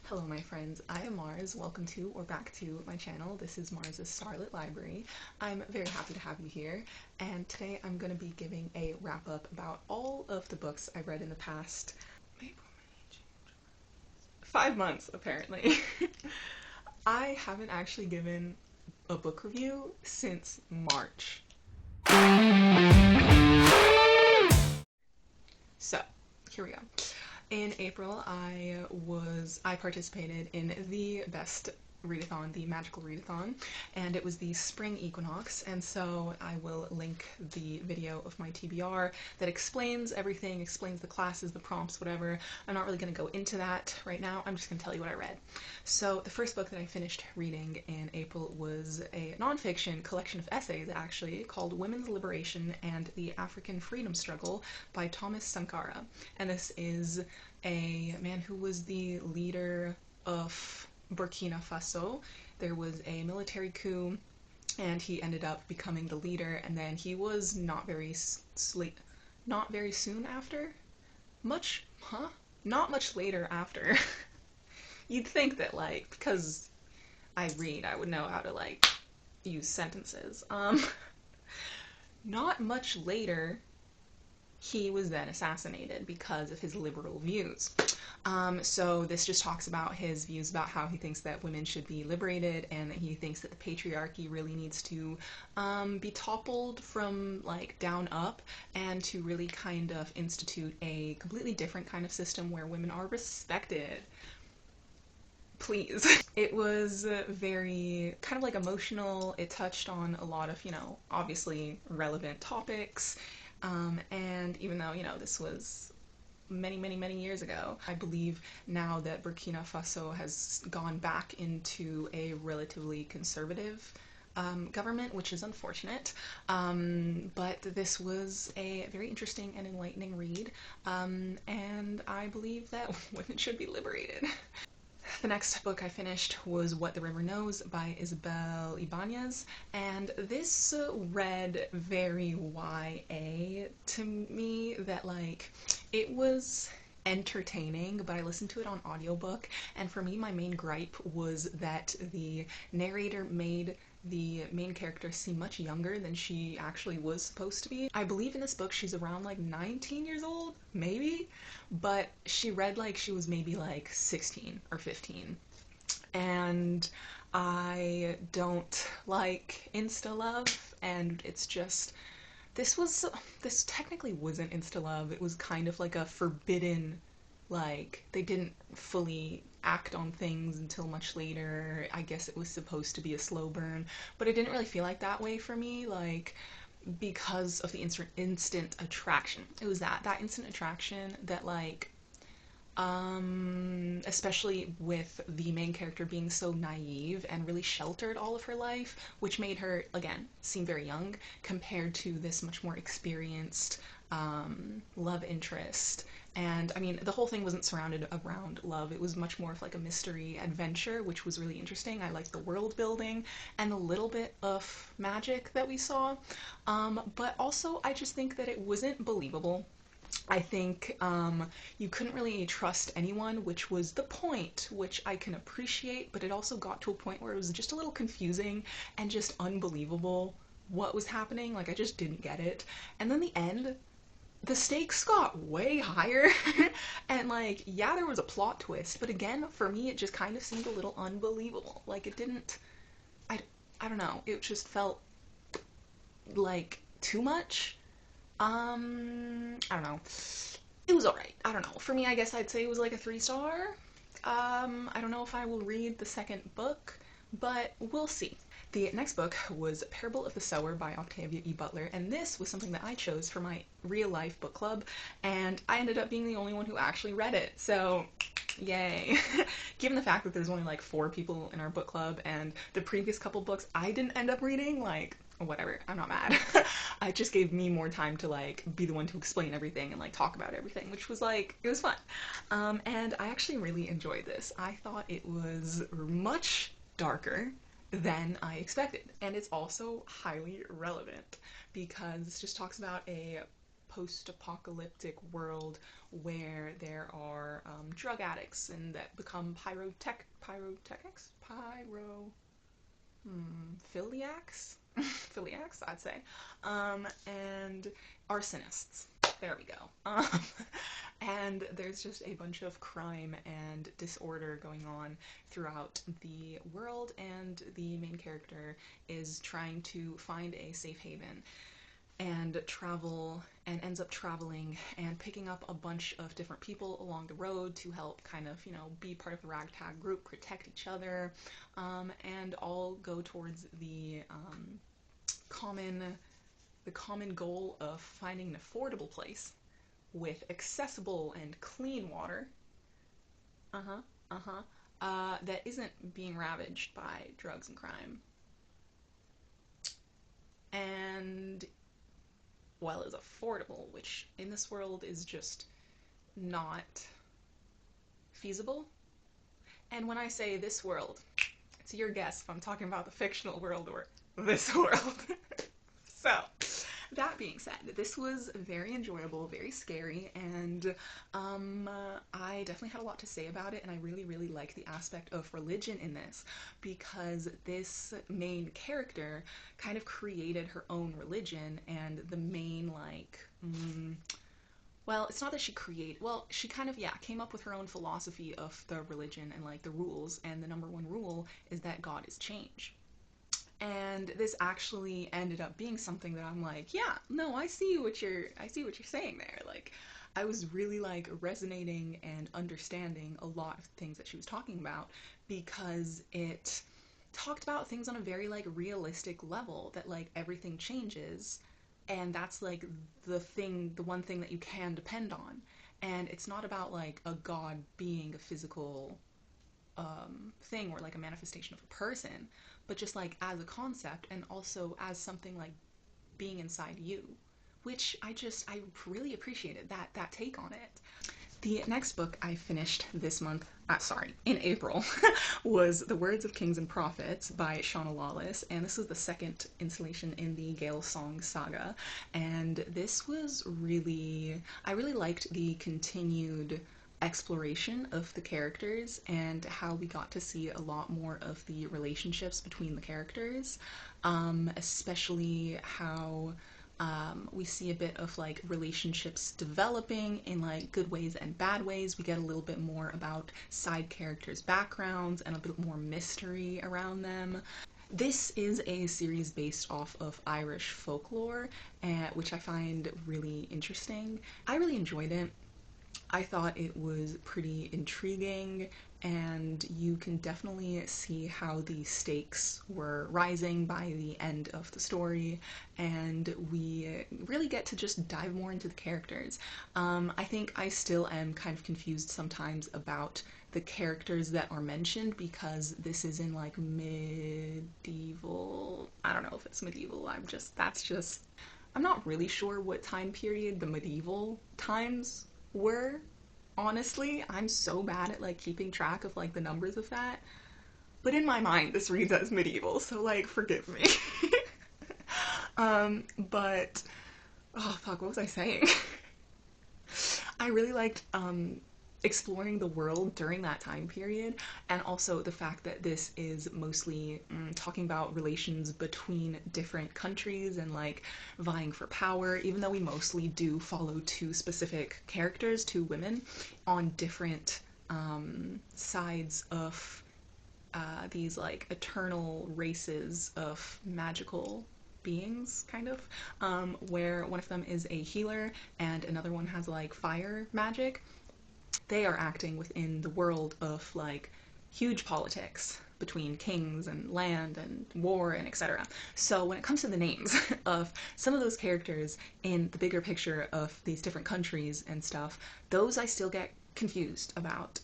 Hello my friends, I am Mars. Welcome to or back to my channel. This is Mars's Starlit Library. I'm very happy to have you here, and today I'm going to be giving a wrap up about all of the books I've read in the past 5 months apparently. I haven't actually given a book review since March. So, here we go. In April, I participated in the best readathon, the magical readathon, and it was the spring equinox, and so I will link the video of my TBR that explains everything, explains the classes, the prompts, whatever. I'm not really going to go into that right now. I'm just going to tell you what I read. So the first book that I finished reading in April was a nonfiction collection of essays, actually, called Women's Liberation and the African Freedom Struggle by Thomas Sankara. And this is a man who was the leader of Burkina Faso. There was a military coup and he ended up becoming the leader, and then he was not very soon after, not much later after. You'd think that, like, because I read, I would know how to, like, use sentences. Not much later, he was then assassinated because of his liberal views. So this just talks about his views about how he thinks that women should be liberated, and that he thinks that the patriarchy really needs to be toppled from, like, down up, and to really kind of institute a completely different kind of system where women are respected. Please. It was very kind of like emotional. It touched on a lot of, obviously relevant topics. And even though, this was many years ago, I believe now that Burkina Faso has gone back into a relatively conservative government, which is unfortunate. But this was a very interesting and enlightening read, and I believe that women should be liberated. The next book I finished was What the River Knows by Isabel Ibanez, and this read very YA to me, that, like, it was entertaining, but I listened to it on audiobook, and for me my main gripe was that the narrator made the main character seem much younger than she actually was supposed to be. I believe in this book she's around like 19 years old, maybe, but she read like she was maybe like 16 or 15. And I don't like insta love, and it's just, this technically wasn't insta love. It was kind of like a forbidden, like, they didn't fully act on things until much later. I guess it was supposed to be a slow burn, but it didn't really feel like that way for me, like, because of the instant attraction. It was that instant attraction that, like, especially with the main character being so naive and really sheltered all of her life, which made her, again, seem very young compared to this much more experienced love interest. And I mean, the whole thing wasn't surrounded around love. It was much more of like a mystery adventure, which was really interesting. I liked the world building and the little bit of magic that we saw. But also, I just think that it wasn't believable. I think you couldn't really trust anyone, which was the point, which I can appreciate, but it also got to a point where it was just a little confusing and just unbelievable what was happening. Like, I just didn't get it. And then the end, the stakes got way higher, and, like, yeah, there was a plot twist, but again, for me, it just kind of seemed a little unbelievable. Like, it didn't, I don't know, it just felt like too much. I don't know. It was alright. I don't know. For me, I guess I'd say it was like a 3-star. I don't know if I will read the second book, but we'll see. The next book was Parable of the Sower by Octavia E. Butler, and this was something that I chose for my real-life book club, and I ended up being the only one who actually read it, so yay. Given the fact that there's only like 4 people in our book club, and the previous couple books I didn't end up reading, like, whatever, I'm not mad. It just gave me more time to, like, be the one to explain everything and, like, talk about everything, which was, like, it was fun. And I actually really enjoyed this. I thought it was much darker than I expected, and it's also highly relevant because this just talks about a post-apocalyptic world where there are drug addicts and that become pyrotechnics, philiacs, philiacs, I'd say, and arsonists. There we go. And there's just a bunch of crime and disorder going on throughout the world, and the main character is trying to find a safe haven and travel, and ends up traveling and picking up a bunch of different people along the road to help kind of, you know, be part of the ragtag group, protect each other, and all go towards common the common goal of finding an affordable place with accessible and clean water, uh-huh, uh-huh, that isn't being ravaged by drugs and crime, and well, is affordable, which in this world is just not feasible. And when I say this world, it's your guess if I'm talking about the fictional world or this world. So, that being said, this was very enjoyable, very scary, and I definitely had a lot to say about it, and I really, really like the aspect of religion in this, because this main character kind of created her own religion, and the main, like, well, it's not that she created, well, she kind of, yeah, came up with her own philosophy of the religion and, like, the rules, and the number one rule is that God is change. And this actually ended up being something that I'm like, yeah, no, I see what you're saying there. Like, I was really like resonating and understanding a lot of things that she was talking about, because it talked about things on a very like realistic level, that like everything changes, and that's like the one thing that you can depend on. And it's not about like a god being a physical thing or like a manifestation of a person, but just like as a concept, and also as something like being inside you, which I really appreciated that take on it. The next book I finished this month, in April, was The Words of Kings and Prophets by Shauna Lawless, and this is the second installation in the Gale Song saga. And this was really, I really liked the continued exploration of the characters and how we got to see a lot more of the relationships between the characters, especially how we see a bit of like relationships developing in like good ways and bad ways. We get a little bit more about side characters' backgrounds and a bit more mystery around them. This is a series based off of Irish folklore, which I find really interesting. I really enjoyed it. I thought it was pretty intriguing, and you can definitely see how the stakes were rising by the end of the story, and we really get to just dive more into the characters. I think I still am kind of confused sometimes about the characters that are mentioned, because this is in like medieval, I don't know if it's medieval, I'm not really sure what time period the medieval times were. Honestly, I'm so bad at like keeping track of like the numbers of that. But in my mind, this reads as medieval, so like forgive me. But oh fuck, what was I saying? I really liked exploring the world during that time period, and also the fact that this is mostly talking about relations between different countries and like vying for power, even though we mostly do follow two specific characters, two women, on different sides of these like eternal races of magical beings, kind of, where one of them is a healer and another one has like fire magic. They are acting within the world of like huge politics between kings and land and war and etc. So when it comes to the names of some of those characters in the bigger picture of these different countries and stuff, those I still get confused about,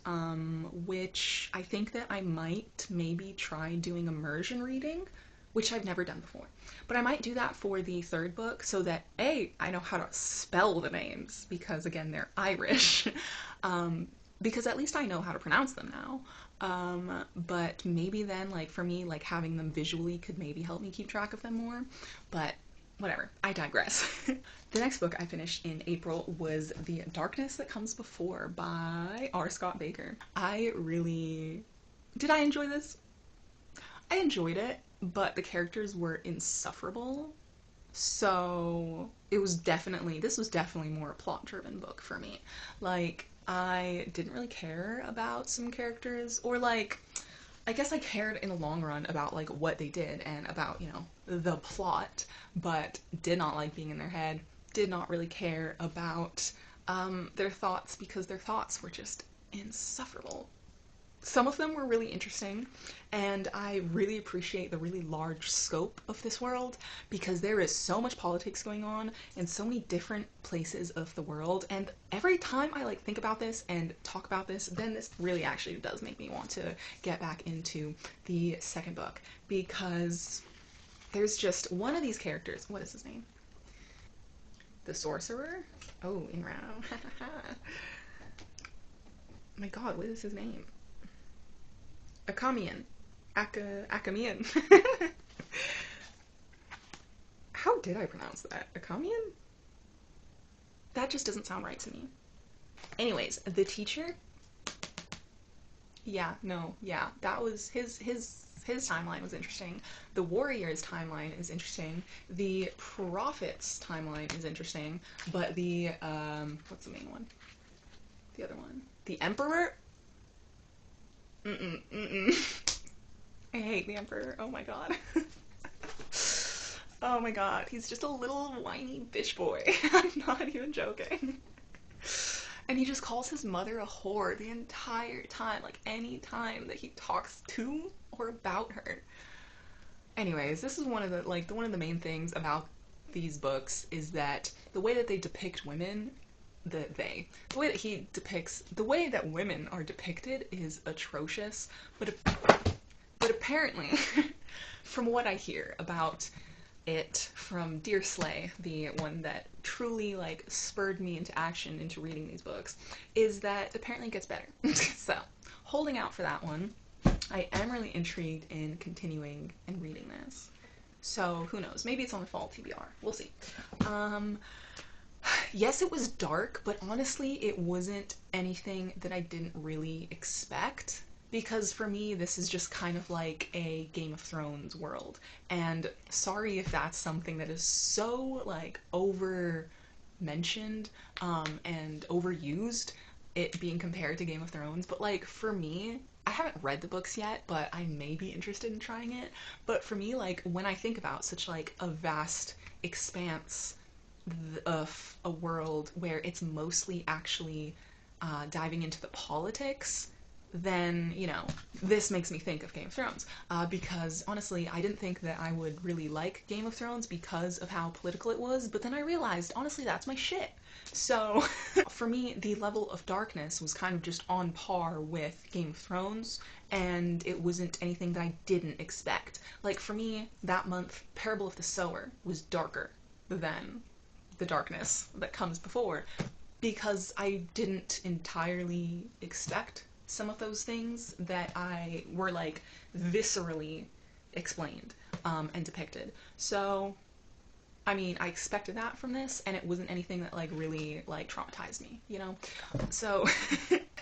which I think that I might maybe try doing immersion reading, which I've never done before. But I might do that for the third book, so that A, I know how to spell the names, because again, they're Irish, because at least I know how to pronounce them now. But maybe then, like for me, like having them visually could maybe help me keep track of them more. But whatever, I digress. The next book I finished in April was The Darkness That Comes Before by R. Scott Baker. Did I enjoy this? I enjoyed it, but the characters were insufferable. So this was definitely more a plot driven book for me. Like, I didn't really care about some characters, or like, I guess I cared in the long run about like what they did and about, the plot, but did not like being in their head, did not really care about their thoughts because their thoughts were just insufferable. Some of them were really interesting, and I really appreciate the really large scope of this world because there is so much politics going on in so many different places of the world. And every time I like think about this and talk about this, then this really actually does make me want to get back into the second book, because there's just one of these characters. What is his name? The sorcerer? Oh, Inrao. My god, what is his name? Akamian. Akamian. How did I pronounce that? Akamian? That just doesn't sound right to me. Anyways, the teacher. Yeah, no, yeah, that was his timeline was interesting. The warrior's timeline is interesting. The prophet's timeline is interesting. But the what's the main one? The other one. The emperor? I hate the Emperor. Oh my god. Oh my god. He's just a little whiny bitch boy. I'm not even joking. And he just calls his mother a whore the entire time. Like, any time that he talks to or about her. Anyways, this is one of the main things about these books is that the way that they depict women, the way that women are depicted is atrocious, but apparently, from what I hear about it from Dear Slay, the one that truly like spurred me into action into reading these books, is that apparently it gets better. So, holding out for that one. I am really intrigued in continuing and reading this. So, who knows? Maybe it's on the fall TBR. We'll see. Yes, it was dark, but honestly, it wasn't anything that I didn't really expect. Because for me, this is just kind of like a Game of Thrones world. And sorry if that's something that is so, like, over mentioned and overused, it being compared to Game of Thrones. But, like, for me, I haven't read the books yet, but I may be interested in trying it. But for me, like, when I think about such, like, a vast expanse of a world where it's mostly actually diving into the politics, then, this makes me think of Game of Thrones. Because, honestly, I didn't think that I would really like Game of Thrones because of how political it was, but then I realized, honestly, that's my shit. So, for me, the level of darkness was kind of just on par with Game of Thrones, and it wasn't anything that I didn't expect. Like, for me, that month, Parable of the Sower was darker than the darkness that comes before, because I didn't entirely expect some of those things that I were like viscerally explained and depicted. So, I mean, I expected that from this, and it wasn't anything that like really like traumatized me, So,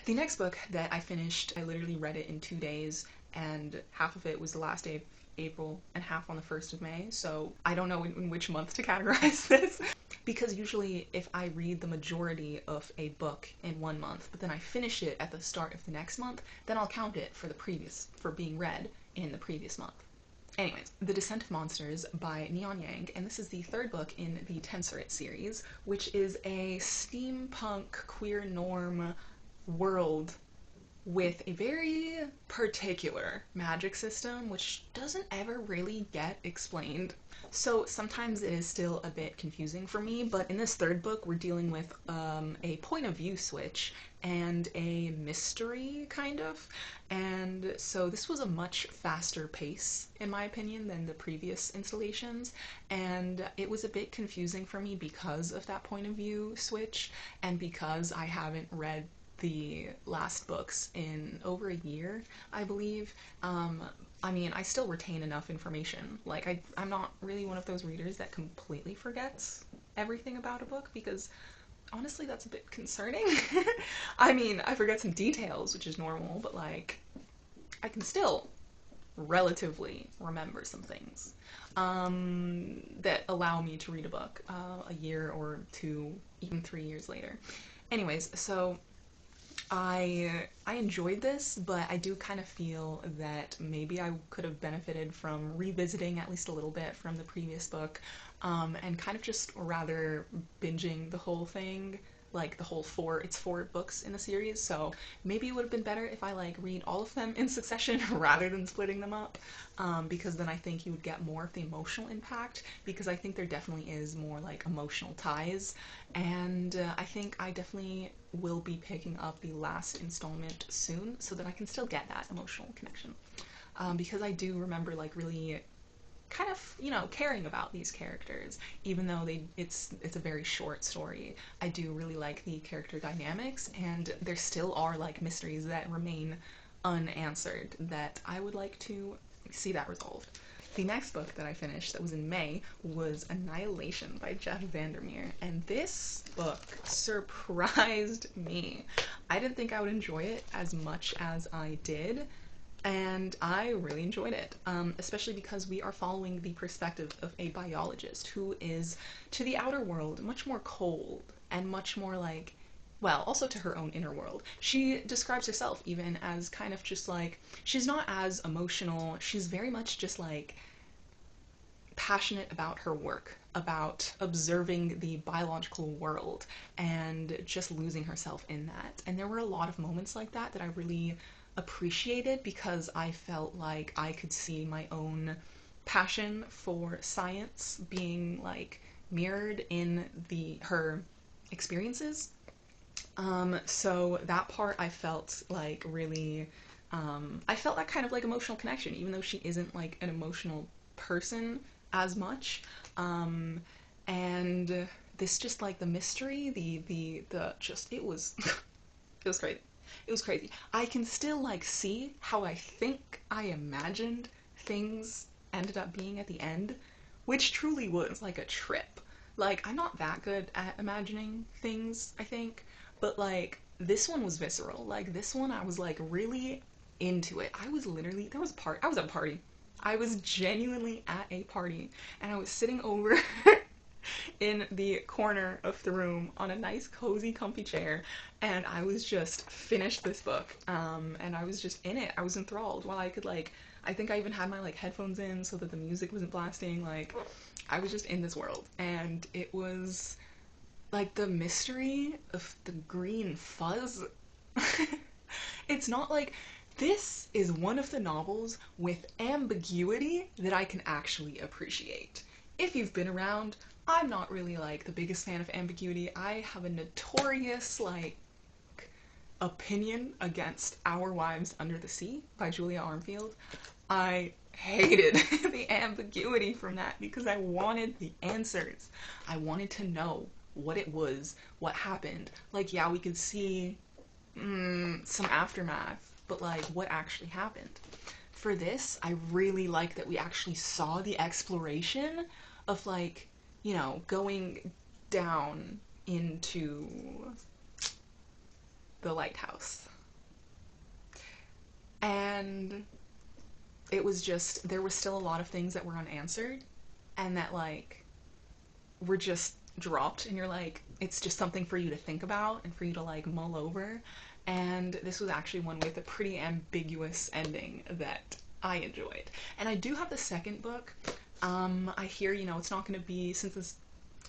the next book that I finished, I literally read it in 2 days, and half of it was the last day of April and half on the 1st of May, so I don't know in which month to categorize this. Because usually if I read the majority of a book in 1 month, but then I finish it at the start of the next month, then I'll count it for being read in the previous month. Anyways, The Descent of Monsters by Neon Yang, and this is the 3rd book in the Tensorate series, which is a steampunk queer norm world with a very particular magic system, which doesn't ever really get explained. So sometimes it is still a bit confusing for me, but in this 3rd book, we're dealing with a point of view switch and a mystery, kind of. And so this was a much faster pace, in my opinion, than the previous installations. And it was a bit confusing for me because of that point of view switch, and because I haven't read the last books in over a year, I believe. I mean, I still retain enough information. Like, I'm not really one of those readers that completely forgets everything about a book, because honestly, that's a bit concerning. I mean, I forget some details, which is normal, but like, I can still relatively remember some things that allow me to read a book a year or two, even 3 years later. Anyways, so I enjoyed this, but I do kind of feel that maybe I could have benefited from revisiting at least a little bit from the previous book, and kind of just rather binging the whole thing, like the whole it's 4 books in the series, so maybe it would have been better if I like read all of them in succession rather than splitting them up, because then I think you would get more of the emotional impact, because I think there definitely is more like emotional ties, and I think I definitely will be picking up the last installment soon so that I can still get that emotional connection, because I do remember like really kind of, you know, caring about these characters, even though it's a very short story. I do really like the character dynamics, and there still are like mysteries that remain unanswered that I would like to see that resolved. The next book that I finished that was in May was Annihilation by Jeff Vandermeer, and this book surprised me. I didn't think I would enjoy it as much as I did, and I really enjoyed it, especially because we are following the perspective of a biologist who is, to the outer world, much more cold and much more like, well, also to her own inner world. She describes herself even as kind of just like, she's not as emotional, she's very much just like passionate about her work, about observing the biological world and just losing herself in that. And there were a lot of moments like that that I really appreciated, because I felt like I could see my own passion for science being like mirrored in her experiences. So that part I felt like really, I felt that kind of like emotional connection, even though she isn't like an emotional person as much. And this just like the mystery, the just, it was, it was crazy. It was crazy. I can still like see how I think I imagined things ended up being at the end, which truly was like a trip. Like, I'm not that good at imagining things, I think, but like this one was visceral. Like this one I was like really into it. I was literally, I was at a party. I was genuinely at a party, and I was sitting over in the corner of the room on a nice, cozy, comfy chair, and I was just finished this book, and I was just in it. I was enthralled. While I could like, I think I even had my like headphones in so that the music wasn't blasting. Like, I was just in this world, and it was like the mystery of the green fuzz. It's not like, this is one of the novels with ambiguity that I can actually appreciate. If you've been around, I'm not really like the biggest fan of ambiguity. I have a notorious like opinion against Our Wives Under the Sea by Julia Armfield. I hated the ambiguity from that because I wanted the answers. I wanted to know what it was, what happened. Like, yeah, we could see some aftermath, but like, what actually happened? For this, I really like that we actually saw the exploration of like, you know, going down into the lighthouse. And it was just, there was still a lot of things that were unanswered, and that like were just dropped, and you're like, it's just something for you to think about and for you to like mull over. And this was actually one with a pretty ambiguous ending that I enjoyed. And I do have the second book. I hear, you know, it's not going to be, since it's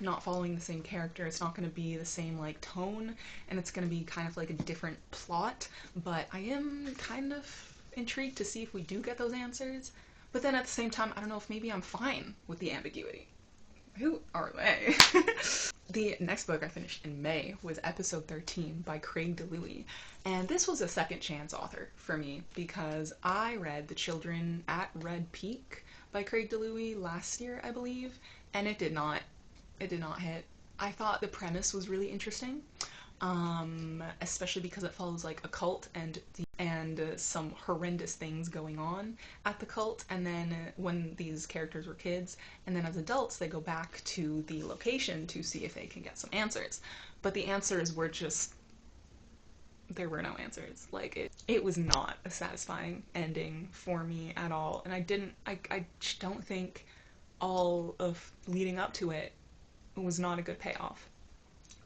not following the same character, it's not going to be the same like tone, and it's going to be kind of like a different plot, but I am kind of intrigued to see if we do get those answers. But then at the same time, I don't know if maybe I'm fine with the ambiguity. Who are they? The next book I finished in May was Episode 13 by Craig DeLuey, and this was a second chance author for me because I read The Children at Red Peak by Craig DeLuey last year, I believe, and it did not hit. I thought the premise was really interesting, especially because it follows like a cult and some horrendous things going on at the cult, and then when these characters were kids, and then as adults they go back to the location to see if they can get some answers. But the answers were just, there were no answers. Like it was not a satisfying ending for me at all, and I don't think all of leading up to it was not a good payoff.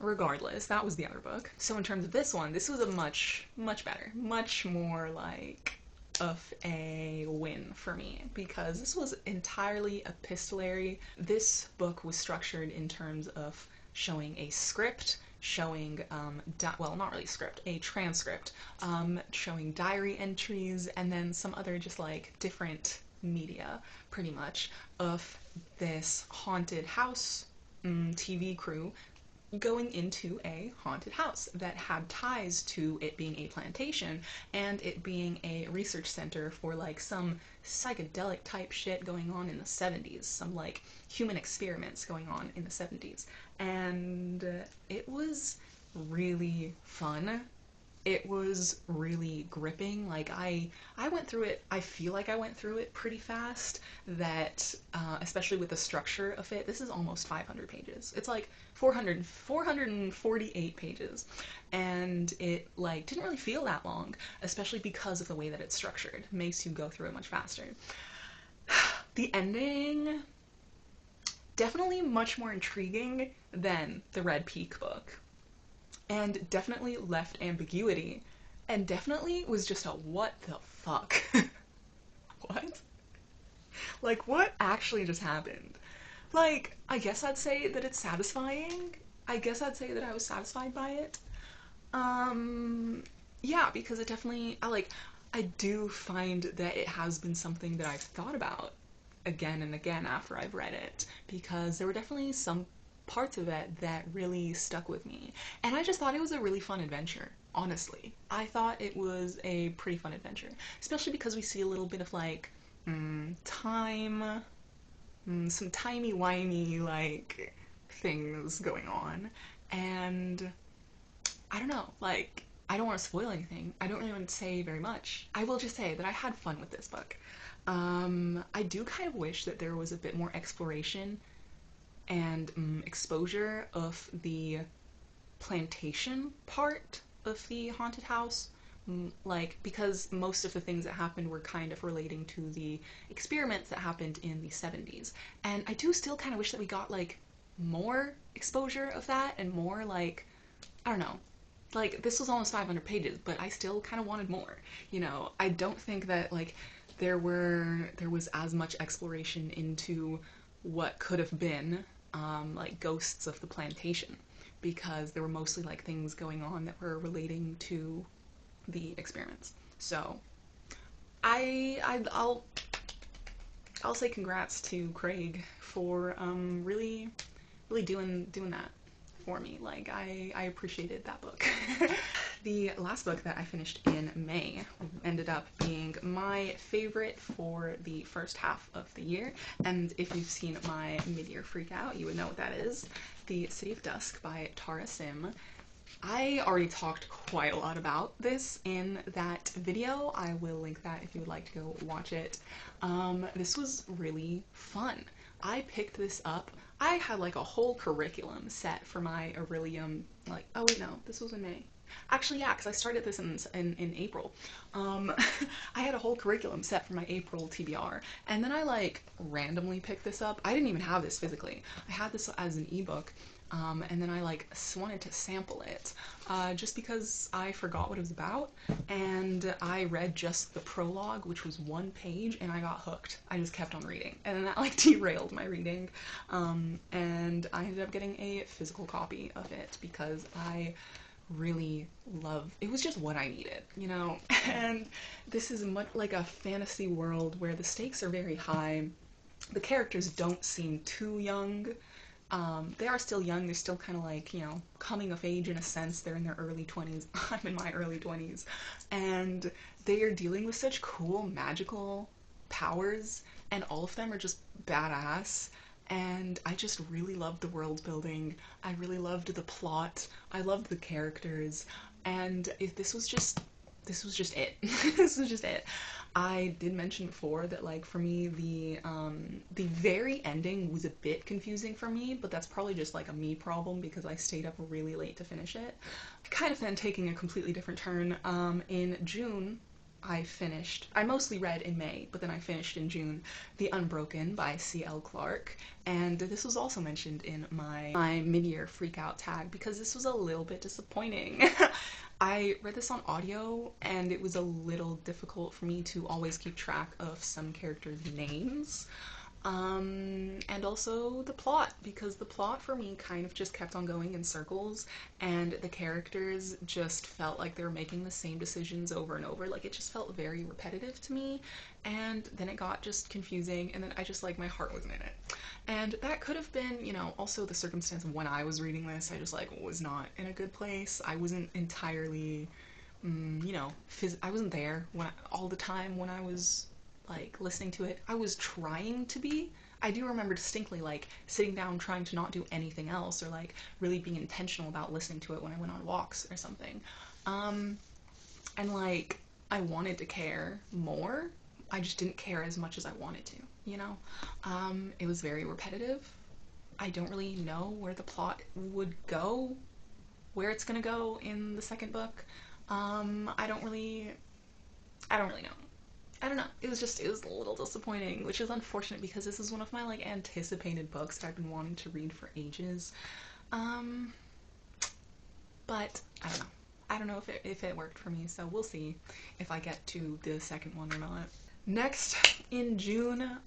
Regardless, that was the other book. So in terms of this one, this was a much better, much more like of a win for me, because this was entirely epistolary. This book was structured in terms of showing a script, showing, well, not really script, a transcript, showing diary entries, and then some other just like different media, pretty much, of this haunted house TV crew going into a haunted house that had ties to it being a plantation and it being a research center for like some psychedelic type shit going on in the 70s, some like human experiments going on in the 70s. And it was really fun. It was really gripping. Like I went through it, I feel like I went through it pretty fast, that especially with the structure of it. This is almost 500 pages. It's like 448 pages, and it like didn't really feel that long, especially because of the way that it's structured. It makes you go through it much faster. The ending, definitely much more intriguing than the Red Peak book, and definitely left ambiguity, and definitely was just a what the fuck. What? Like, what actually just happened? Like, I guess I'd say that it's satisfying. I guess I'd say that I was satisfied by it. Yeah, because it definitely, I do find that it has been something that I've thought about again and again after I've read it, because there were definitely some parts of it that really stuck with me. And I just thought it was a really fun adventure, honestly. I thought it was a pretty fun adventure, especially because we see a little bit of like time, some timey-wimey like things going on. And I don't know, like, I don't want to spoil anything. I don't really want to say very much. I will just say that I had fun with this book. I do kind of wish that there was a bit more exploration and exposure of the plantation part of the haunted house. Like, because most of the things that happened were kind of relating to the experiments that happened in the 70s. And I do still kind of wish that we got, like, more exposure of that and more, like, I don't know. Like, this was almost 500 pages, but I still kind of wanted more. You know, I don't think that, like, there was as much exploration into what could have been, like, ghosts of the plantation, because there were mostly, like, things going on that were relating to the experiments. So I'll say congrats to Craig for really doing that for me. Like I appreciated that book. The last book that I finished in May ended up being my favorite for the first half of the year, and if you've seen my mid-year freak out, you would know what that is. The City of Dusk by Tara Sim. I already talked quite a lot about this in that video. I will link that if you would like to go watch it. This was really fun. I picked this up. I had like a whole curriculum set for my Aurelium, like, oh wait, no, this was in May. Actually, yeah, because I started this in April. I had a whole curriculum set for my April TBR, and then I like randomly picked this up. I didn't even have this physically. I had this as an ebook, and then I like wanted to sample it, just because I forgot what it was about, and I read just the prologue, which was one page, and I got hooked. I just kept on reading, and then that like derailed my reading, and I ended up getting a physical copy of it because I really love, it was just what I needed, you know. And this is much like a fantasy world where the stakes are very high. The characters don't seem too young. They are still young. They're still kind of like, you know, coming of age in a sense. They're in their early 20s. I'm in my early 20s. And they are dealing with such cool magical powers, and all of them are just badass. and I just really loved the world building. I really loved the plot. I loved the characters, and if this was just it. This was just it. I did mention before that, like, for me the very ending was a bit confusing for me, but that's probably just like a me problem because I stayed up really late to finish it. Kind of then taking a completely different turn, in June I mostly read in May, but then I finished in June The Unbroken by C.L. Clarke, and this was also mentioned in my mid-year freakout tag because this was a little bit disappointing. I read this on audio, and it was a little difficult for me to always keep track of some characters' names. And also the plot, because the plot for me kind of just kept on going in circles, and the characters just felt like they were making the same decisions over and over. Like, it just felt very repetitive to me, and then it got just confusing, and then I just, like, my heart wasn't in it. And that could have been, you know, also the circumstance of when I was reading this. I just, like, was not in a good place. I wasn't entirely, you know, I wasn't there all the time when I was like listening to it. I was trying to be. I do remember distinctly like sitting down trying to not do anything else, or like really being intentional about listening to it when I went on walks or something. And like I wanted to care more. I just didn't care as much as I wanted to, you know? It was very repetitive. I don't really know where the plot would go, where it's gonna go in the second book. I don't really know. I don't know. It was a little disappointing, which is unfortunate because this is one of my like anticipated books that I've been wanting to read for ages. Um, but I don't know. I don't know if it worked for me, so we'll see if I get to the second one or not. Next, in June,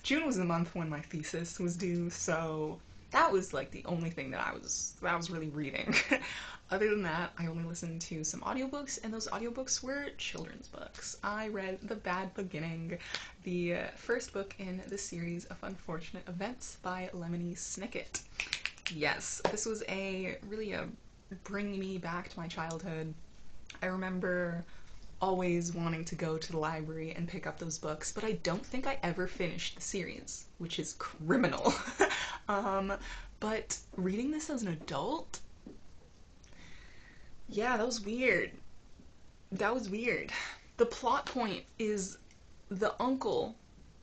June was the month when my thesis was due, so that was like the only thing that I was really reading. Other than that, I only listened to some audiobooks, and those audiobooks were children's books. I read The Bad Beginning, the first book in the series of unfortunate events by Lemony Snicket. Yes, this was a bring me back to my childhood. I remember always wanting to go to the library and pick up those books, but I don't think I ever finished the series, which is criminal. But reading this as an adult, yeah, that was weird. That was weird. The plot point is the uncle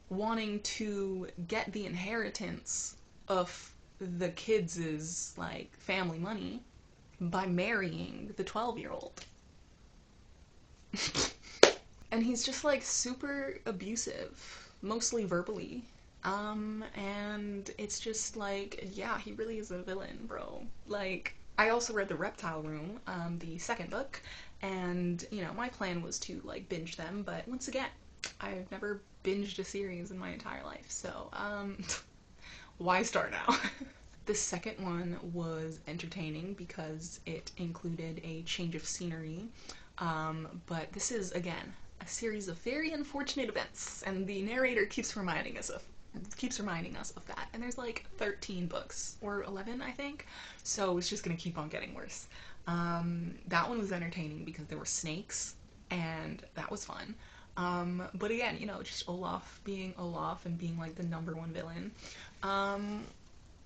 wanting to get the inheritance of the kids' like family money by marrying the 12-year-old. And he's just like super abusive, mostly verbally. And it's just like, yeah, he really is a villain, bro. Like, I also read The Reptile Room, the second book, and, you know, my plan was to, like, binge them, but once again, I've never binged a series in my entire life, so, why start now? The second one was entertaining because it included a change of scenery, but this is, again, a series of very unfortunate events, and the narrator keeps reminding us of that. And there's like 13 books, or 11, I think, so it's just gonna keep on getting worse. That one was entertaining because there were snakes, and that was fun. But again, you know, just Olaf being Olaf and being like the number one villain.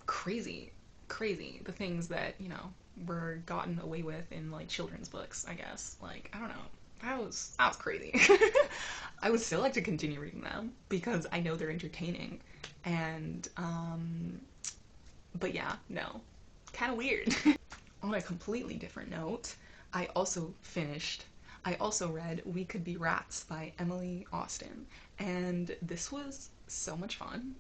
Crazy, crazy the things that, you know, were gotten away with in like children's books, I guess. Like, I don't know. That was crazy. I would still like to continue reading them because I know they're entertaining. And but yeah, no. Kind of weird. On a completely different note, I also read We Could Be Rats by Emily Austen, and this was so much fun.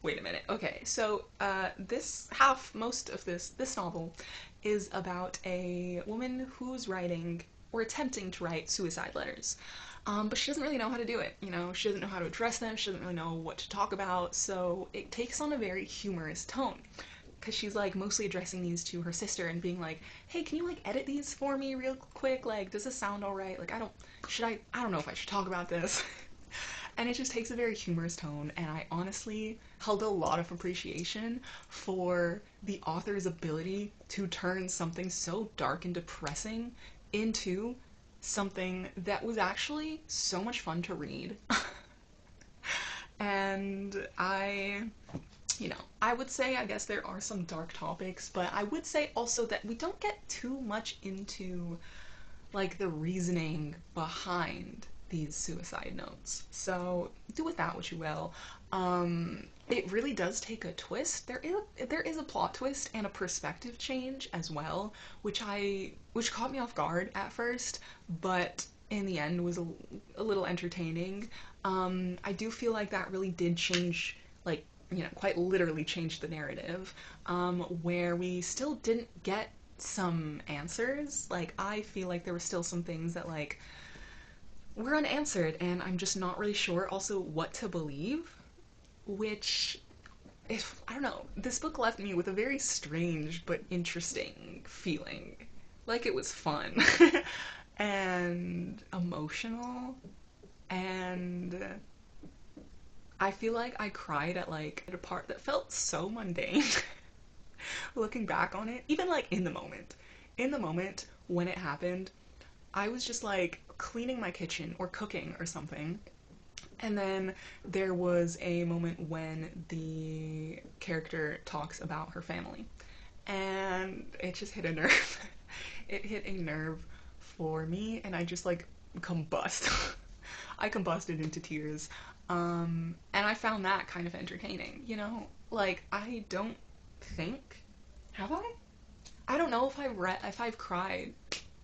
Wait a minute. Okay, so most of this novel is about a woman who's writing or attempting to write suicide letters. But she doesn't really know how to do it. You know, she doesn't know how to address them. She doesn't really know what to talk about. So it takes on a very humorous tone, because she's like mostly addressing these to her sister and being like, "Hey, can you like edit these for me real quick? Like, does this sound all right? Like, I don't know if I should talk about this." And it just takes a very humorous tone, and I honestly held a lot of appreciation for the author's ability to turn something so dark and depressing into something that was actually so much fun to read. And I would say, I guess there are some dark topics, but I would say also that we don't get too much into like the reasoning behind these suicide notes. So do with that what you will. It really does take a twist. There is a plot twist and a perspective change as well, which caught me off guard at first, but in the end was a little entertaining. I do feel like that really did change, like, quite literally changed the narrative, where we still didn't get some answers. Like, I feel like there were still some things that, like, were unanswered, and I'm just not really sure also what to believe, which, if I don't know, this book left me with a very strange but interesting feeling. Like, it was fun and emotional, and I feel like I cried at like a part that felt so mundane. Looking back on it, even like in the moment when it happened, I was just like cleaning my kitchen or cooking or something. And then there was a moment when the character talks about her family. And it just hit a nerve. It hit a nerve for me, and I just like combust. I combusted into tears. And I found that kind of entertaining, you know? Like, I don't think. Have I? I don't know if I've cried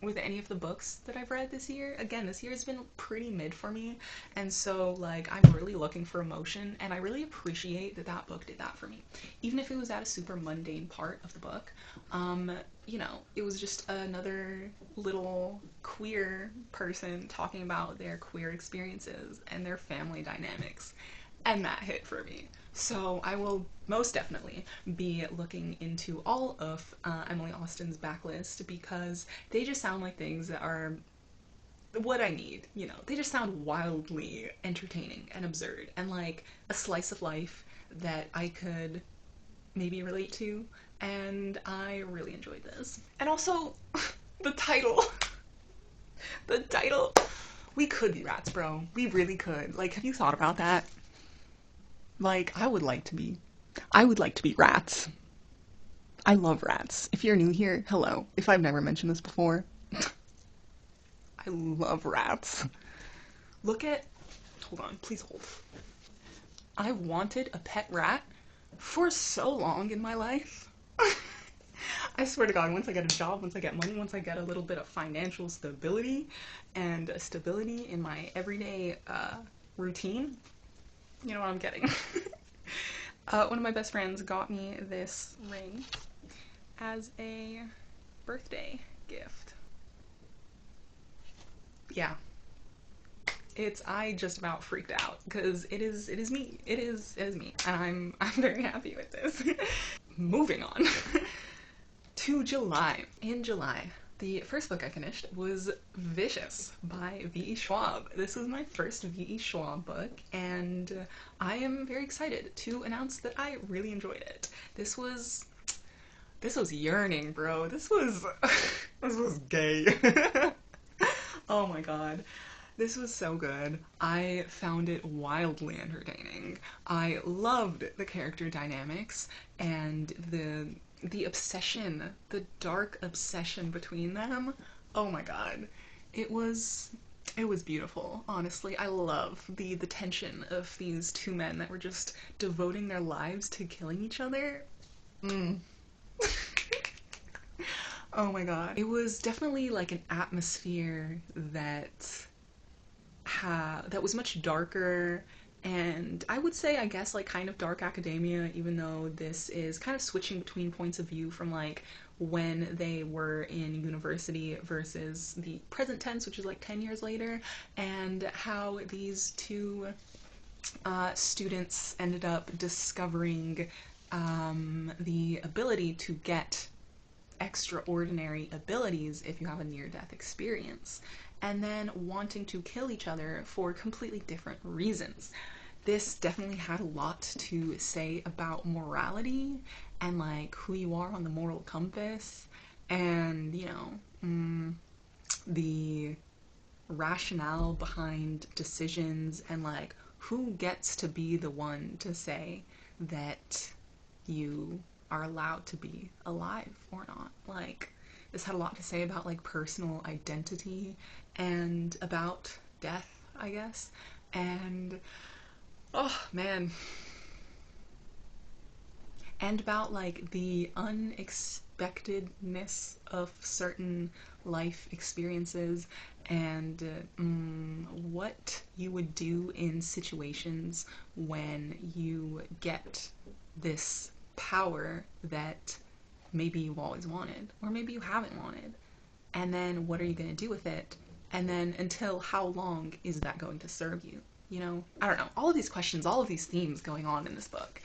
with any of the books that I've read this year. Again, this year has been pretty mid for me, and so like I'm really looking for emotion, and I really appreciate that that book did that for me. Even if it was at a super mundane part of the book, it was just another little queer person talking about their queer experiences and their family dynamics, and that hit for me. So I will most definitely be looking into all of Emily Austen's backlist, because they just sound like things that are what I need. They just sound wildly entertaining and absurd, and like a slice of life that I could maybe relate to, and I really enjoyed this. And also, the title. The title. We could be rats, bro. We really could. Like, have you thought about that? Like, I would like to be. I would like to be rats. I love rats. If you're new here, hello. If I've never mentioned this before, I love rats. Look at. Hold on, please hold. I wanted a pet rat for so long in my life. I swear to God, once I get a job, once I get money, once I get a little bit of financial stability and stability in my everyday routine, you know what I'm getting. One of my best friends got me this ring as a birthday gift. Yeah. I just about freaked out because it is me. It is me. And I'm very happy with this. Moving on to July. In July, the first book I finished was Vicious by V.E. Schwab. This was my first V.E. Schwab book, and I am very excited to announce that I really enjoyed it. This was yearning, bro. This was this was gay. Oh my god. This was so good. I found it wildly entertaining. I loved the character dynamics and the obsession, the dark obsession between them. Oh my god. It was beautiful, honestly. I love the tension of these two men that were just devoting their lives to killing each other. Mm. Oh my god. It was definitely like an atmosphere that was much darker, and I would say, I guess, like kind of dark academia, even though this is kind of switching between points of view from like when they were in university versus the present tense, which is like 10 years later, and how these two students ended up discovering the ability to get extraordinary abilities if you have a near-death experience, and then wanting to kill each other for completely different reasons. This definitely had a lot to say about morality and like who you are on the moral compass, and the rationale behind decisions, and like who gets to be the one to say that you are allowed to be alive or not? Like, this had a lot to say about like personal identity and about death, I guess. And oh man, and about like the unexpectedness of certain life experiences, and what you would do in situations when you get this power that maybe you always wanted, or maybe you haven't wanted. And then what are you going to do with it? And then until how long is that going to serve you? You know, I don't know. All of these questions, all of these themes going on in this book,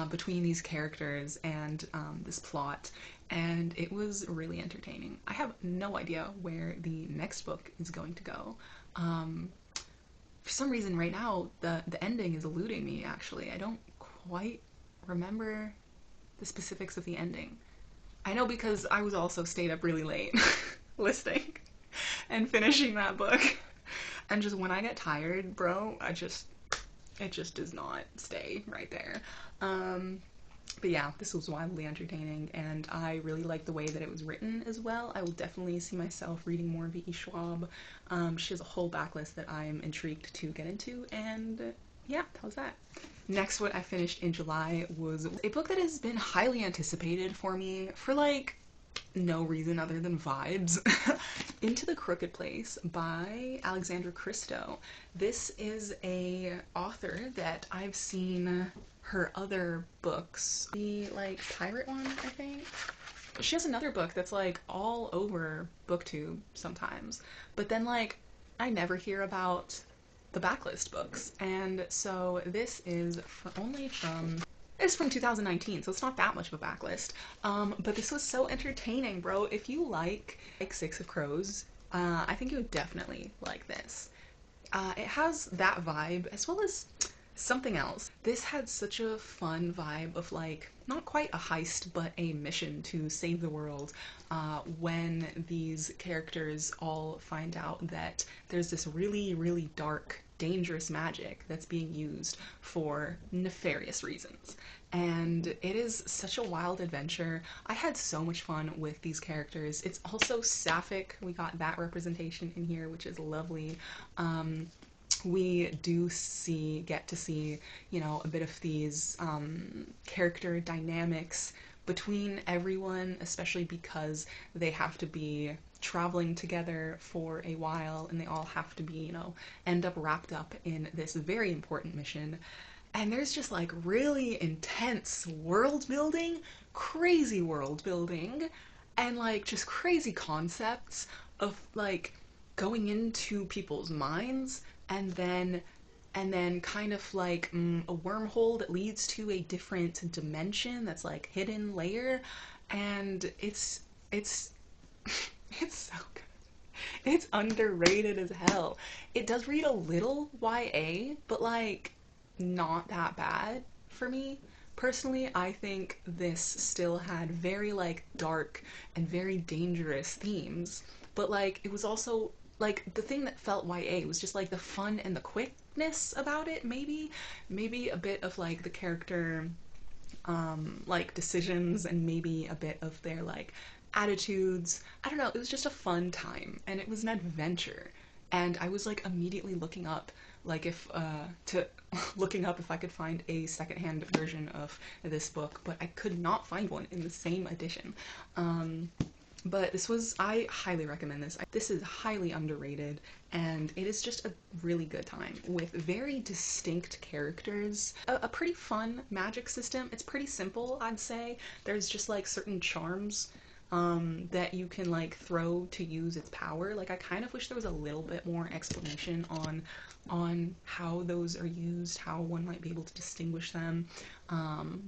between these characters and this plot, and it was really entertaining. I have no idea where the next book is going to go. For some reason right now, the ending is eluding me, actually. I don't quite remember the specifics of the ending. I know because I was also stayed up really late listening and finishing that book. And just when I get tired, bro, it just does not stay right there. But yeah, this was wildly entertaining, and I really liked the way that it was written as well. I will definitely see myself reading more V.E. Schwab. She has a whole backlist that I'm intrigued to get into, and yeah, how's that? Next, what I finished in July was a book that has been highly anticipated for me for like no reason other than vibes. Into the Crooked Place by Alexandra Christo. This is a author that I've seen her other books. The like pirate one, I think. She has another book that's like all over BookTube sometimes, but then like I never hear about the backlist books. And so this is it's from 2019, so it's not that much of a backlist. But this was so entertaining, bro. If you like Six of Crows, I think you would definitely like this. It has that vibe as well as something else. This had such a fun vibe of like, not quite a heist, but a mission to save the world, when these characters all find out that there's this really, really dark, dangerous magic that's being used for nefarious reasons. And it is such a wild adventure. I had so much fun with these characters. It's also sapphic. We got that representation in here, which is lovely. We do get to see, you know, a bit of these character dynamics between everyone, especially because they have to be traveling together for a while, and they all have to be, you know, end up wrapped up in this very important mission. And there's just like really intense world building, crazy world building, and like just crazy concepts of like going into people's minds, and then kind of like a wormhole that leads to a different dimension that's like hidden layer. And it's it's so good. It's underrated as hell. It does read a little YA, but like not that bad for me. Personally, I think this still had very like dark and very dangerous themes, but like it was also like the thing that felt YA was just like the fun and the quickness about it, maybe a bit of like the character like decisions, and maybe a bit of their like attitudes. I don't know, it was just a fun time, and it was an adventure. And I was like immediately looking up like if looking up if I could find a secondhand version of this book, but I could not find one in the same edition. But I highly recommend this. This is highly underrated, and it is just a really good time with very distinct characters. A pretty fun magic system. It's pretty simple, I'd say. There's just like certain charms that you can like throw to use its power. Like I kind of wish there was a little bit more explanation on how those are used, how one might be able to distinguish them.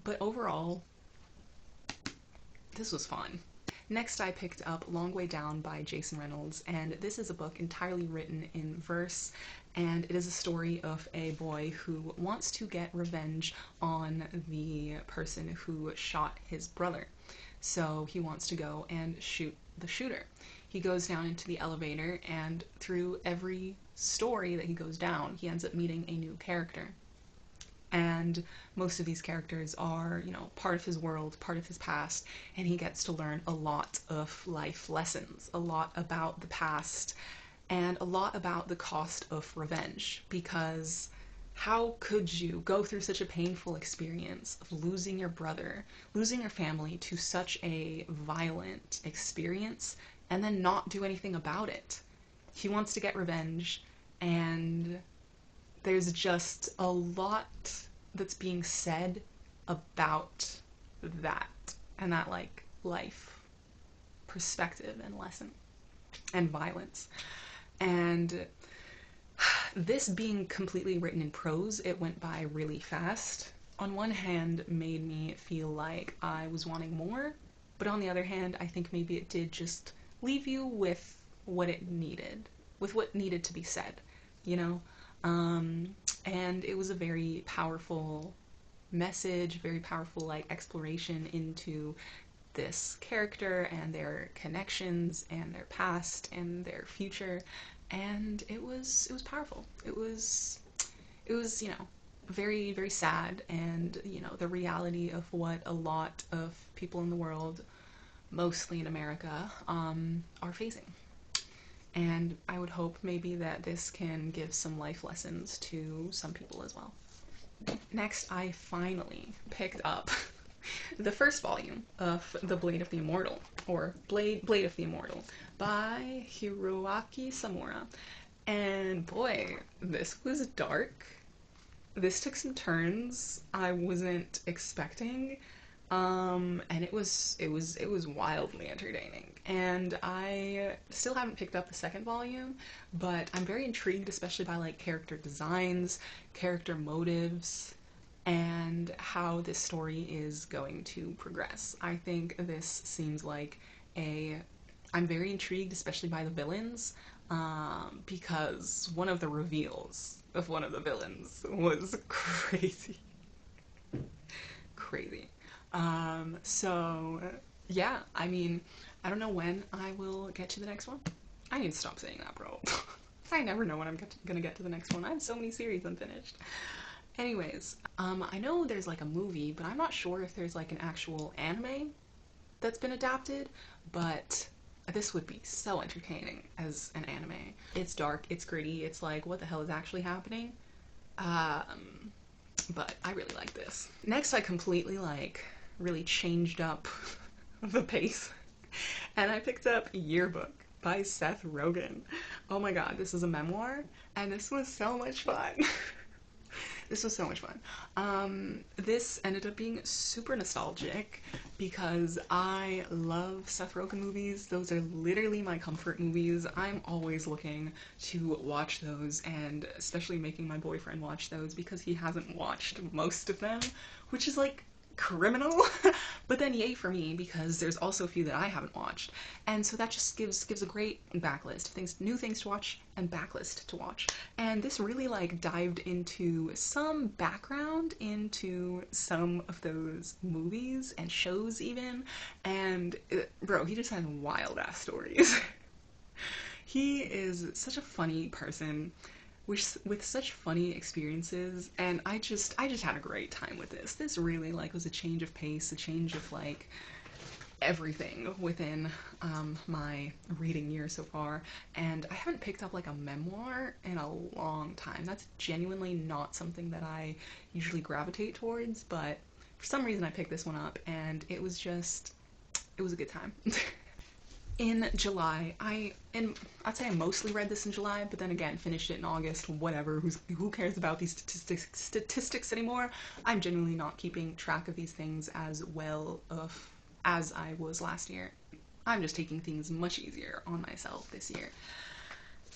But overall, this was fun. Next, I picked up Long Way Down by Jason Reynolds, and this is a book entirely written in verse, and it is a story of a boy who wants to get revenge on the person who shot his brother. So he wants to go and shoot the shooter. He goes down into the elevator, and through every story that he goes down, he ends up meeting a new character. And most of these characters are, you know, part of his world, part of his past, and he gets to learn a lot of life lessons, a lot about the past, and a lot about the cost of revenge, because how could you go through such a painful experience of losing your brother, losing your family to such a violent experience, and then not do anything about it? He wants to get revenge, and there's just a lot that's being said about that, and that, like, life perspective and lesson and violence. And this being completely written in prose, it went by really fast. On one hand, made me feel like I was wanting more, but on the other hand, I think maybe it did just leave you with what it needed, with what needed to be said, you know? And it was a very powerful message, very powerful, like, exploration into this character and their connections and their past and their future, and it was powerful. It was, you know, very, very sad, and, you know, the reality of what a lot of people in the world, mostly in America, are facing. And I would hope maybe that this can give some life lessons to some people as well. Next, I finally picked up the first volume of The Blade of the Immortal, or Blade of the Immortal, by Hiroaki Samura. And boy, this was dark. This took some turns I wasn't expecting. And it was wildly entertaining. And I still haven't picked up the second volume, but I'm very intrigued, especially by, like, character designs, character motives, and how this story is going to progress. I think this seems like I'm very intrigued, especially by the villains, because one of the reveals of one of the villains was crazy. Crazy. So, yeah, I mean, I don't know when I will get to the next one. I need to stop saying that, bro. I never know when I'm gonna get to the next one. I have so many series unfinished. Anyways, I know there's, like, a movie, but I'm not sure if there's, like, an actual anime that's been adapted, but this would be so entertaining as an anime. It's dark, it's gritty, it's like, what the hell is actually happening? But I really like this. Next, I completely, like, really changed up the pace, and I picked up Yearbook by Seth Rogen. Oh my god, this is a memoir, and this was so much fun. This was so much fun. This ended up being super nostalgic because I love Seth Rogen movies. Those are literally my comfort movies. I'm always looking to watch those, and especially making my boyfriend watch those because he hasn't watched most of them, which is, like, criminal. But then yay for me, because there's also a few that I haven't watched, and so that just gives a great backlist of new things to watch, and backlist to watch. And this really, like, dived into some background into some of those movies and shows even, and bro, he just has wild ass stories. He is such a funny person with such funny experiences, and I just had a great time with this. This really, like, was a change of pace, a change of, like, everything within my reading year so far, and I haven't picked up, like, a memoir in a long time. That's genuinely not something that I usually gravitate towards, but for some reason I picked this one up, and it was a good time. In July, I'd say I mostly read this in July, but then again finished it in August. Whatever, who cares about these statistics anymore? I'm genuinely not keeping track of these things as well as I was last year. I'm just taking things much easier on myself this year.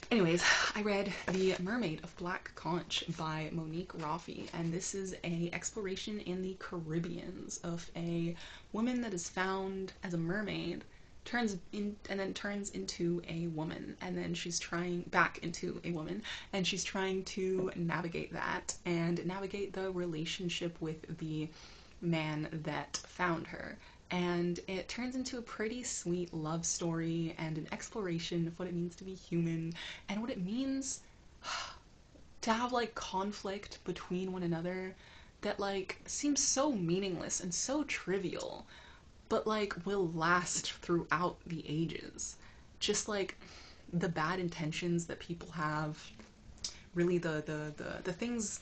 Anyways, I read The Mermaid of Black Conch by Monique Rafi, and this is a exploration in the Caribbeans of a woman that is found as a mermaid, turns into a woman, and then she's trying back into a woman, and she's trying to navigate that and navigate the relationship with the man that found her. And it turns into a pretty sweet love story and an exploration of what it means to be human and what it means to have like conflict between one another that like seems so meaningless and so trivial, but like will last throughout the ages. Just like the bad intentions that people have, really the things,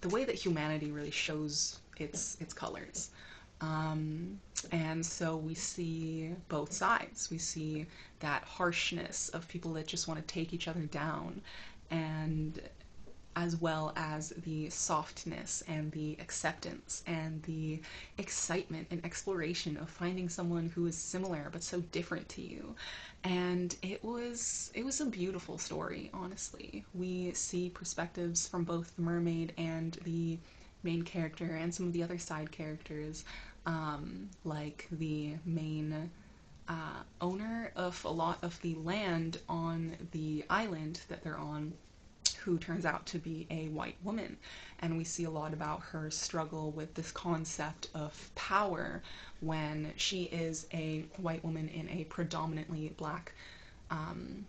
the way that humanity really shows its colors. Um, and so we see both sides. We see that harshness of people that just want to take each other down, and as well as the softness and the acceptance and the excitement and exploration of finding someone who is similar but so different to you. And it was a beautiful story, honestly. We see perspectives from both the mermaid and the main character and some of the other side characters, like the main owner of a lot of the land on the island that they're on, who turns out to be a white woman. And we see a lot about her struggle with this concept of power when she is a white woman in a predominantly black um,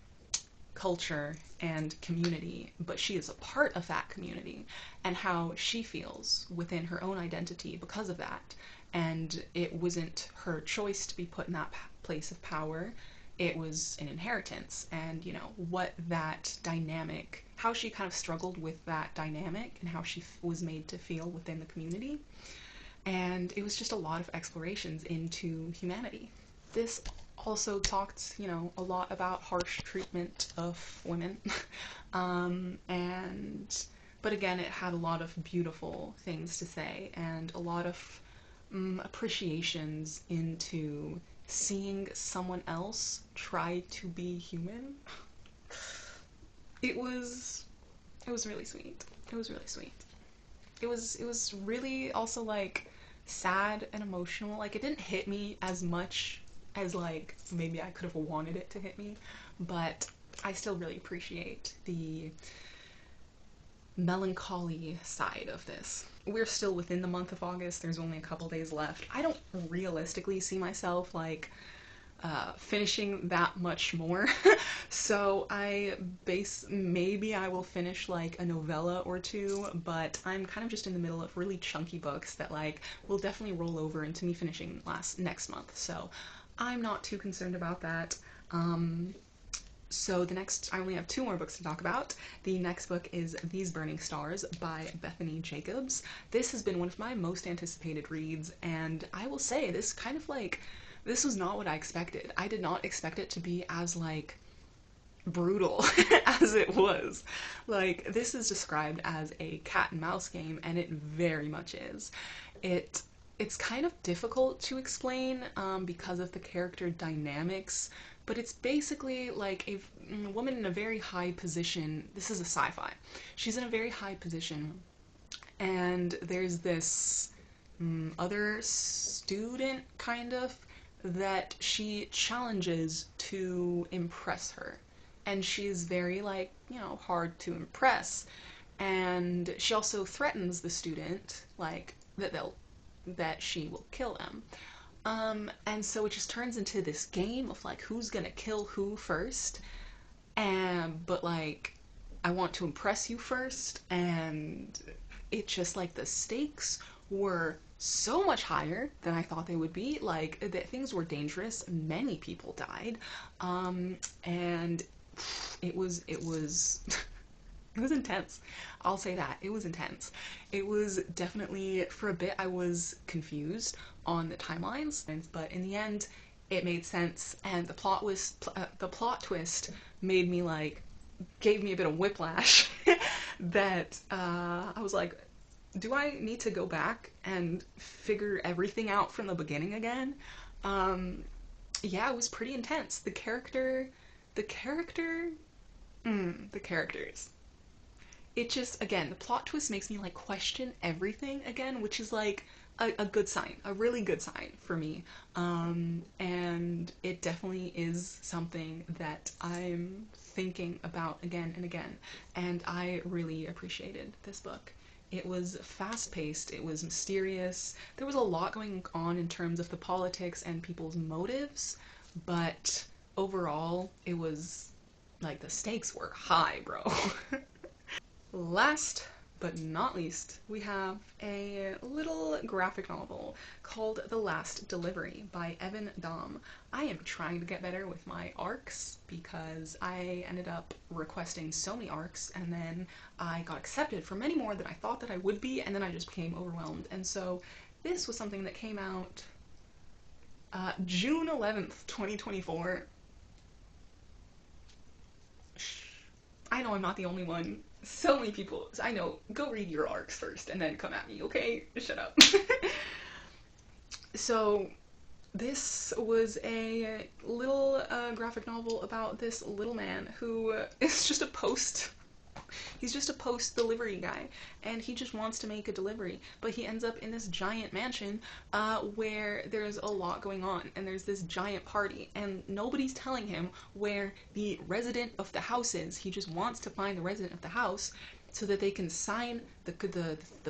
culture and community, but she is a part of that community, and how she feels within her own identity because of that. And it wasn't her choice to be put in that place of power. It was an inheritance, and you know what that dynamic, how she kind of struggled with that dynamic and how she was made to feel within the community. And it was just a lot of explorations into humanity. This also talked, you know, a lot about harsh treatment of women. And but again, it had a lot of beautiful things to say and a lot of appreciations into seeing someone else try to be human. It was it was really sweet. It was really sweet. It was really also like sad and emotional. Like it didn't hit me as much as like maybe I could have wanted it to hit me, but I still really appreciate the melancholy side of this. We're still within the month of August. There's only a couple days left. I don't realistically see myself like finishing that much more. So maybe I will finish like a novella or two, but I'm kind of just in the middle of really chunky books that like will definitely roll over into me finishing next month. So I'm not too concerned about that. So I only have two more books to talk about. The next book is These Burning Stars by Bethany Jacobs. This has been one of my most anticipated reads, and I will say this was not what I expected. I did not expect it to be as like brutal as it was. Like, this is described as a cat and mouse game, and it very much is. It's kind of difficult to explain because of the character dynamics, but it's basically like a woman in a very high position. This is a sci-fi. She's in a very high position, and there's this other student, kind of, that she challenges to impress her. And she's very, like, you know, hard to impress. And she also threatens the student, like, that she will kill them. And so it just turns into this game of like who's gonna kill who first. But like I want to impress you first, and it just like the stakes were so much higher than I thought they would be. Like that things were dangerous. Many people died. And it was it was intense. I'll say that. It was intense. It was definitely, for a bit, I was confused on the timelines, but in the end, it made sense, and the plot twist made me like, gave me a bit of whiplash that I was like, do I need to go back and figure everything out from the beginning again? Yeah, it was pretty intense. The character, the characters, it just, again, the plot twist makes me like question everything again, which is like a good sign, a really good sign for me. And it definitely is something that I'm thinking about again and again. And I really appreciated this book. It was fast paced, it was mysterious, there was a lot going on in terms of the politics and people's motives, but overall, it was like the stakes were high, bro. Last but not least, we have a little graphic novel called The Last Delivery by Evan Dom. I am trying to get better with my arcs because I ended up requesting so many arcs and then I got accepted for many more than I thought that I would be, and then I just became overwhelmed. And so this was something that came out June 11th, 2024. I know I'm not the only one. So many people. I know. Go read your arcs first and then come at me, okay? Shut up. So, this was a little graphic novel about this little man who is just a post. He's just a post delivery guy, and he just wants to make a delivery, but he ends up in this giant mansion where there's a lot going on, and there's this giant party, and nobody's telling him where the resident of the house is. He just wants to find the resident of the house so that they can sign the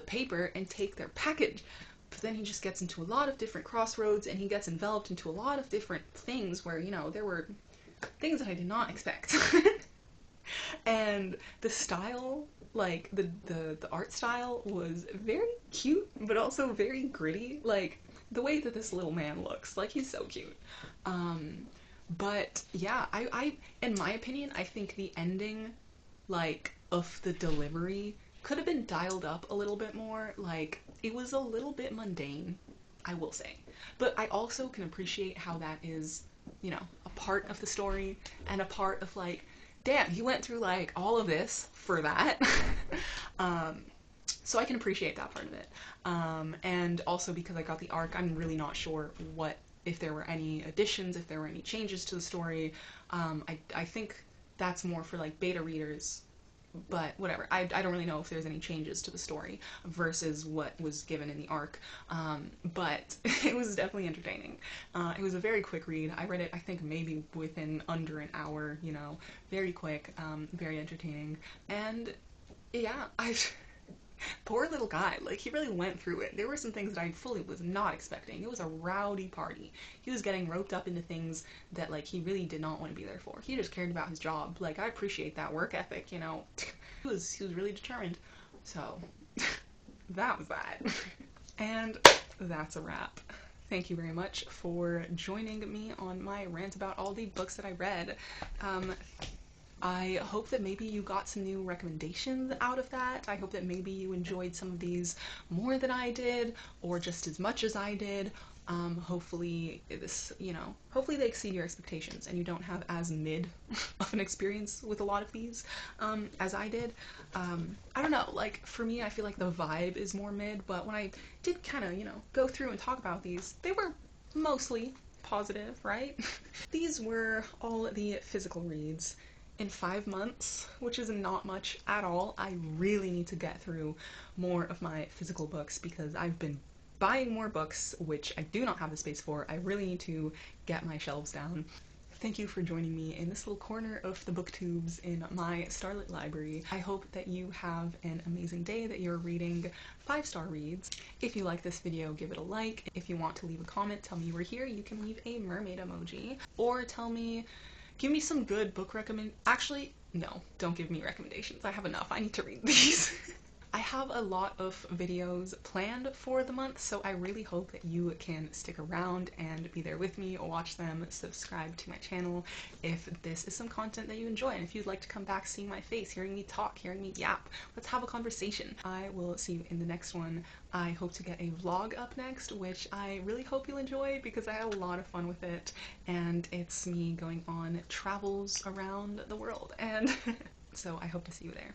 paper and take their package. But then he just gets into a lot of different crossroads, and he gets enveloped into a lot of different things where, you know, there were things that I did not expect. And the style, like the art style was very cute, but also very gritty. Like the way that this little man looks, like he's so cute. But yeah, I in my opinion, I think the ending, like, of the delivery could have been dialed up a little bit more. Like, it was a little bit mundane, I will say. But I also can appreciate how that is, you know, a part of the story and a part of, like, damn, he went through, like, all of this for that. So I can appreciate that part of it. And also because I got the arc, I'm really not sure if there were any additions, if there were any changes to the story. I think that's more for, like, beta readers, but whatever. I don't really know if there's any changes to the story versus what was given in the arc, but it was definitely entertaining. It was a very quick read. I read it, I think, maybe within under an hour, you know, very quick, very entertaining, and yeah, poor little guy, like, he really went through it. There were some things that I fully was not expecting. It was a rowdy party. He was getting roped up into things that, like, he really did not want to be there for. He just cared about his job. Like, I appreciate that work ethic, you know. He was really determined. So, that was that. And that's a wrap. Thank you very much for joining me on my rant about all the books that I read. I hope that maybe you got some new recommendations out of that. I hope that maybe you enjoyed some of these more than I did, or just as much as I did. Hopefully this, you know, hopefully they exceed your expectations and you don't have as mid of an experience with a lot of these as I did. I don't know, like, for me, I feel like the vibe is more mid, but when I did kind of, you know, go through and talk about these, they were mostly positive, right? These were all the physical reads in 5 months, which is not much at all. I really need to get through more of my physical books because I've been buying more books, which I do not have the space for. I really need to get my shelves down. Thank you for joining me in this little corner of the booktubes in my Starlit library. I hope that you have an amazing day, that you're reading 5-star reads. If you like this video, give it a like. If you want to leave a comment, tell me you were here, you can leave a mermaid emoji. Or give me some good book actually, no, don't give me recommendations. I have enough. I need to read these. I have a lot of videos planned for the month, so I really hope that you can stick around and be there with me, watch them, subscribe to my channel if this is some content that you enjoy, and if you'd like to come back seeing my face, hearing me talk, hearing me yap, let's have a conversation. I will see you in the next one. I hope to get a vlog up next, which I really hope you'll enjoy because I had a lot of fun with it, and it's me going on travels around the world, and so I hope to see you there.